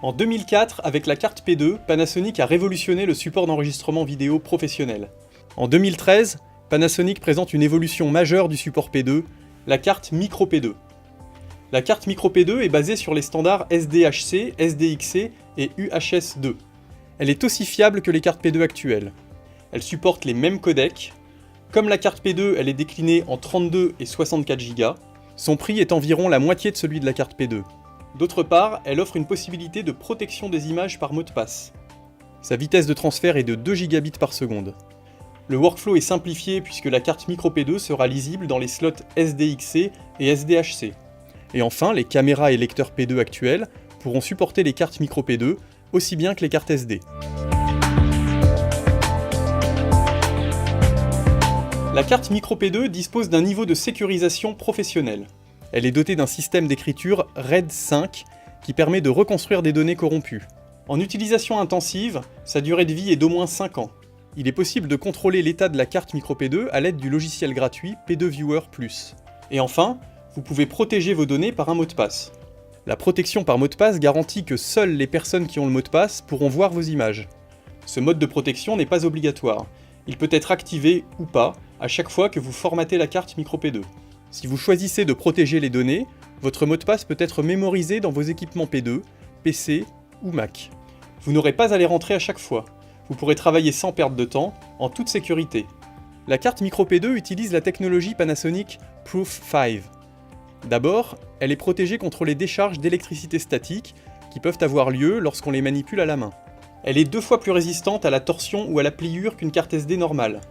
En 2004, avec la carte P2, Panasonic a révolutionné le support d'enregistrement vidéo professionnel. En 2013, Panasonic présente une évolution majeure du support P2, la carte Micro P2. La carte Micro P2 est basée sur les standards SDHC, SDXC et UHS-2. Elle est aussi fiable que les cartes P2 actuelles. Elle supporte les mêmes codecs. Comme la carte P2, elle est déclinée en 32 et 64 Go. Son prix est environ la moitié de celui de la carte P2. D'autre part, elle offre une possibilité de protection des images par mot de passe. Sa vitesse de transfert est de 2 gigabits par seconde. Le workflow est simplifié puisque la carte Micro P2 sera lisible dans les slots SDXC et SDHC. Et enfin, les caméras et lecteurs P2 actuels pourront supporter les cartes Micro P2 aussi bien que les cartes SD. La carte Micro P2 dispose d'un niveau de sécurisation professionnel. Elle est dotée d'un système d'écriture RAID 5 qui permet de reconstruire des données corrompues. En utilisation intensive, sa durée de vie est d'au moins 5 ans. Il est possible de contrôler l'état de la carte Micro P2 à l'aide du logiciel gratuit P2 Viewer Plus. Et enfin, vous pouvez protéger vos données par un mot de passe. La protection par mot de passe garantit que seules les personnes qui ont le mot de passe pourront voir vos images. Ce mode de protection n'est pas obligatoire. Il peut être activé ou pas à chaque fois que vous formatez la carte Micro P2. Si vous choisissez de protéger les données, votre mot de passe peut être mémorisé dans vos équipements P2, PC ou Mac. Vous n'aurez pas à les rentrer à chaque fois. Vous pourrez travailler sans perte de temps, en toute sécurité. La carte Micro P2 utilise la technologie Panasonic Proof 5. D'abord, elle est protégée contre les décharges d'électricité statique qui peuvent avoir lieu lorsqu'on les manipule à la main. Elle est 2 fois plus résistante à la torsion ou à la pliure qu'une carte SD normale.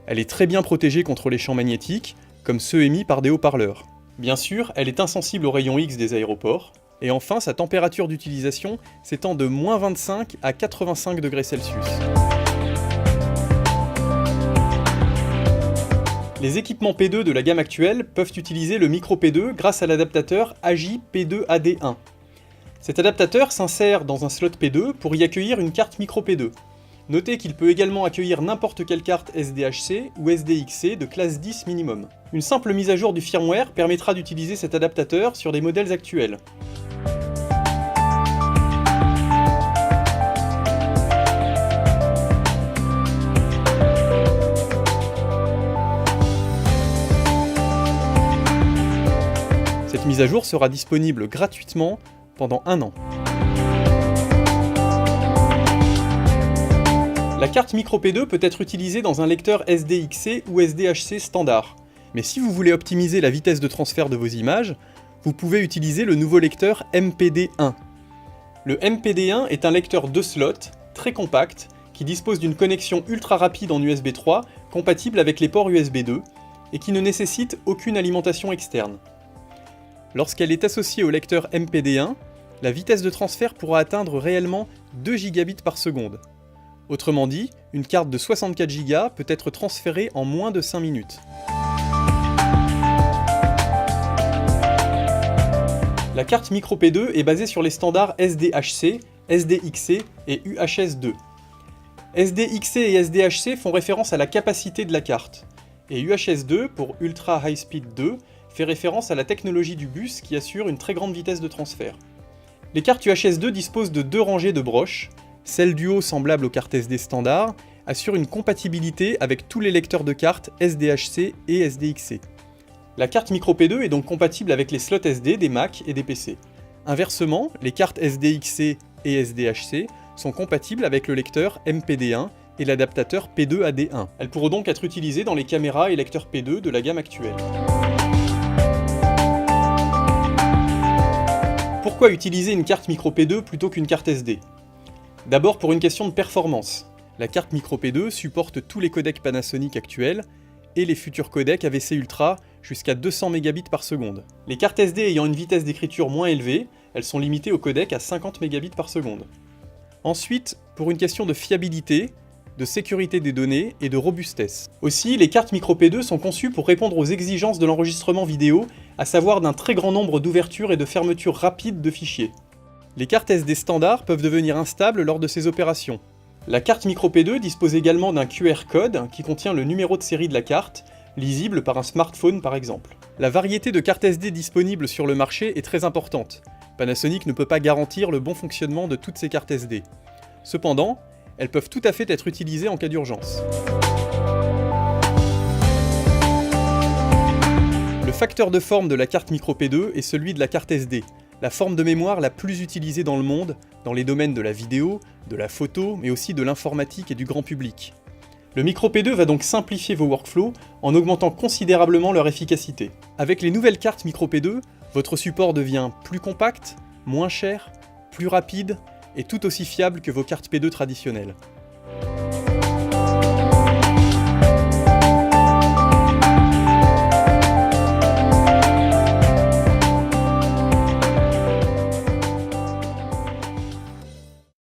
Elle est très bien protégée contre les champs magnétiques, comme ceux émis par des haut-parleurs. Bien sûr, elle est insensible aux rayons X des aéroports. Et enfin, sa température d'utilisation s'étend de -25 à 85 degrés Celsius. Les équipements P2 de la gamme actuelle peuvent utiliser le Micro P2 grâce à l'adaptateur AJ P2AD1. Cet adaptateur s'insère dans un slot P2 pour y accueillir une carte Micro P2. Notez qu'il peut également accueillir n'importe quelle carte SDHC ou SDXC de classe 10 minimum. Une simple mise à jour du firmware permettra d'utiliser cet adaptateur sur des modèles actuels. Cette mise à jour sera disponible gratuitement pendant 1 an. La carte Micro P2 peut être utilisée dans un lecteur SDXC ou SDHC standard. Mais si vous voulez optimiser la vitesse de transfert de vos images, vous pouvez utiliser le nouveau lecteur MPD1. Le MPD1 est un lecteur 2 slots, très compact, qui dispose d'une connexion ultra rapide en USB 3, compatible avec les ports USB 2, et qui ne nécessite aucune alimentation externe. Lorsqu'elle est associée au lecteur MPD1, la vitesse de transfert pourra atteindre réellement 2 gigabits par seconde. Autrement dit, une carte de 64 Go peut être transférée en moins de 5 minutes. La carte Micro P2 est basée sur les standards SDHC, SDXC et UHS-2. SDXC et SDHC font référence à la capacité de la carte, et UHS-2, pour Ultra High Speed 2, fait référence à la technologie du bus qui assure une très grande vitesse de transfert. Les cartes UHS-2 disposent de 2 rangées de broches. Celle du haut, semblable aux cartes SD standard, assure une compatibilité avec tous les lecteurs de cartes SDHC et SDXC. La carte Micro P2 est donc compatible avec les slots SD des Mac et des PC. Inversement, les cartes SDXC et SDHC sont compatibles avec le lecteur MPD1 et l'adaptateur P2AD1. Elles pourront donc être utilisées dans les caméras et lecteurs P2 de la gamme actuelle. Pourquoi utiliser une carte Micro P2 plutôt qu'une carte SD ? D'abord pour une question de performance. La carte Micro P2 supporte tous les codecs Panasonic actuels et les futurs codecs AVC Ultra jusqu'à 200 Mbps par seconde. Les cartes SD ayant une vitesse d'écriture moins élevée, elles sont limitées au codec à 50 Mbps par seconde. Ensuite, pour une question de fiabilité, de sécurité des données et de robustesse. Aussi, les cartes Micro P2 sont conçues pour répondre aux exigences de l'enregistrement vidéo, à savoir d'un très grand nombre d'ouvertures et de fermetures rapides de fichiers. Les cartes SD standard peuvent devenir instables lors de ces opérations. La carte Micro P2 dispose également d'un QR code qui contient le numéro de série de la carte, lisible par un smartphone par exemple. La variété de cartes SD disponibles sur le marché est très importante. Panasonic ne peut pas garantir le bon fonctionnement de toutes ces cartes SD. Cependant, elles peuvent tout à fait être utilisées en cas d'urgence. Le facteur de forme de la carte microP2 est celui de la carte SD, la forme de mémoire la plus utilisée dans le monde, dans les domaines de la vidéo, de la photo, mais aussi de l'informatique et du grand public. Le microP2 va donc simplifier vos workflows en augmentant considérablement leur efficacité. Avec les nouvelles cartes microP2, votre support devient plus compact, moins cher, plus rapide et tout aussi fiable que vos cartes P2 traditionnelles.